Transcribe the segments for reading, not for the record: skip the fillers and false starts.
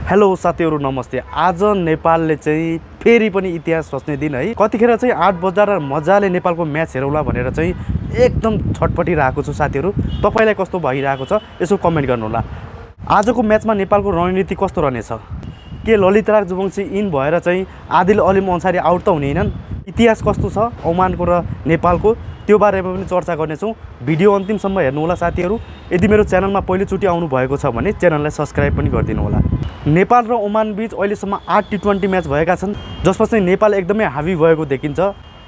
Hello साथीहरु नमस्ते। आज नेपालले चाहिँ फेरि पनि इतिहास रच्ने दिन है। कतिखेर चाहिँ 8 बजार मजाले नेपालको म्याच हेरौला भनेर चाहिँ एकदम छटपटिरहेको छु साथीहरु। तपाईलाई कस्तो भइरहेको छ यसो कमेन्ट गर्नु होला। आजको म्याचमा नेपालको रणनीति कस्तो रहनेछ? के ललितराज जुवंशी इन भएर चाहिँ आदिल अलिम अन्सारी आउट त हुने हैनन्? इतिहास कस्तो छ ओमानको र नेपालको त्यो बारेमा पनि चर्चा गर्नेछौं। भिडियो अन्तिमसम्म हेर्नु होला साथीहरु। यदि मेरो च्यानलमा पहिलोचोटी आउनु भएको छ भने च्यानललाई सब्स्क्राइब पनि गरिदिनु होला। नेपाल र ओमान बीच अहिलेसम्म 8 टी20 म्याच भएका छन् जसमा चाहिँ नेपाल एकदमै हावी भएको देखिन्छ।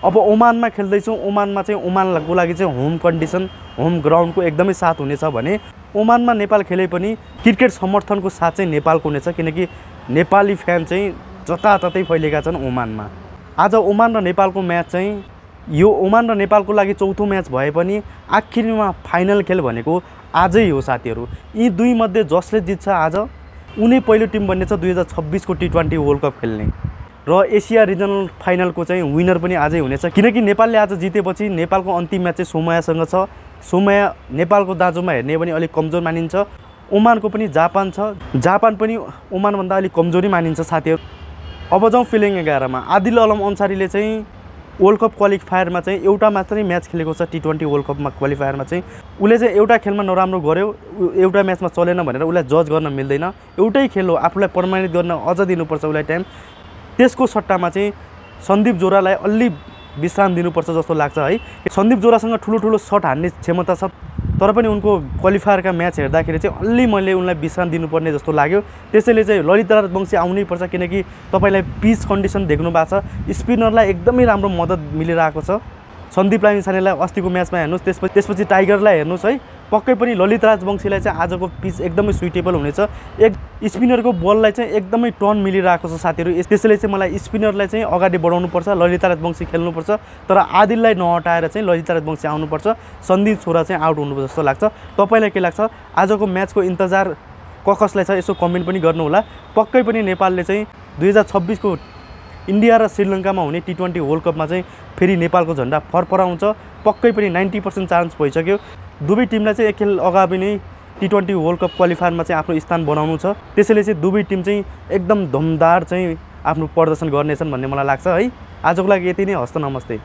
अब ओमानमा खेल्दै छौं। ओमानमा चाहिँ ओमानको लागि चाहिँ होम कन्डिसन होम ग्राउन्डको एकदमै साथ हुनेछ भने ओमानमा नेपाल खेले पनि क्रिकेट समर्थनको साथ चाहिँ नेपालको हुनेछ, किनकि नेपाली फ्यान चाहिँ जताततै फैलिएका छन् ओमानमा। आज ओमान र नेपालको म्याच चाहिँ यो ओमान र नेपालको लागि चौथो म्याच भए पनि आखिरमा फाइनल खेल भनेको आजै हो साथीहरु। यी दुई मध्ये जसले जित्छ आज उनी पहिलो टिम बन्नेछ 2026 को टी20 वर्ल्ड कप खेल्ने र एसिया रिजनल फाइनलको चाहिँ विनर पनि आजै हुनेछ, किनकि नेपालले आज जितेपछि नेपालको अन्तिम म्याच चाहिँ सोमयासँग छ। सोमया नेपालको दाजुमा हेर्ने पनि अलिक कमजोर मानिन्छ। ओमानको पनि जापान छ, जापान पनि ओमान भन्दा अलिक कमजोरी मानिन्छ साथीहरु। अब जाउँ फिलिङ 11 मा। आदिल अलिम अन्सारीले चाहिँ वर्ल्ड कप क्वालिफायरमा चाहिँ एउटा मात्रै म्याच खेलेको छ। टी20 वर्ल्ड कपमा क्वालिफायरमा चाहिँ उले चाहिँ एउटा खेलमा नराम्रो गर्यो, एउटा म्याचमा चलेन भनेर उलाई जज गर्न मिल्दैन। एउटै खेल हो, आफूलाई प्रमाणित गर्न अझ दिनुपर्छ उलाई टाइम। त्यसको सट्टामा चाहिँ सन्दीप जोरालाई अलि विश्राम दिनुपर्छ जस्तो लाग्छ है। सन्दीप जोरासँग ठुलो शट हान्ने क्षमता छ, तर पनि उनको क्वालिफायरका म्याच हेर्दाखेरि चाहिँ अलि मैले उनलाई विश्राम दिनुपर्ने जस्तो लाग्यो। त्यसैले चाहिँ ललितराज वंशी आउनै पर्छ, किनकि तपाईलाई पिच कन्डिसन देख्नु भएको छ। स्पिनरलाई एकदमै राम्रो मद्दत मिलिरहेको छ। सन्दीप लामिछानेलाई अस्तिको म्याचमा हेर्नुस्, त्यसपछि टाइगरलाई हेर्नुस् है। पक्कै पनि ललितराज वंशीलाई चाहिँ आजको पिच एकदमै सुइटेबल हुनेछ। एक स्पिनरको बललाई चाहिँ एकदमै टर्न मिलिरहेको छ साथीहरु। त्यसैले चाहिँ मलाई स्पिनरलाई चाहिँ अगाडि बढाउनु पर्छ, ललितराज वंशी खेल्नुपर्छ, तर आदिललाई नहटाएर चाहिँ ललितराज वंशी आउनुपर्छ। सन्दीप छोरा चाहिँ आउट हुनुपर्छ जस्तो लाग्छ। तपाईलाई के लाग्छ? आजको म्याचको इन्तजार कसलाई छ यसो कमेन्ट पनि गर्नु होला। पक्कै पनि नेपालले चाहिँ 2026 को इन्डिया र श्रीलङ्कामा हुने टी20 वर्ल्ड कपमा चाहिँ फेरि नेपालको झण्डा फरफराउँछ। पक्कै पनि 90% चान्स भइसक्यो। दुवै टिमलाई चाहिँ एक खेल अगाडि नै टी20 वर्ल्ड कप क्वालिफायरमा चाहिँ आफ्नो स्थान बनाउनु छ। त्यसैले चाहिँ दुवै टिम चाहिँ एकदम दमदार चाहिँ आफ्नो प्रदर्शन गर्नेछन् भन्ने मलाई लाग्छ है। आजको लागि यति नै। हस्त नमस्ते।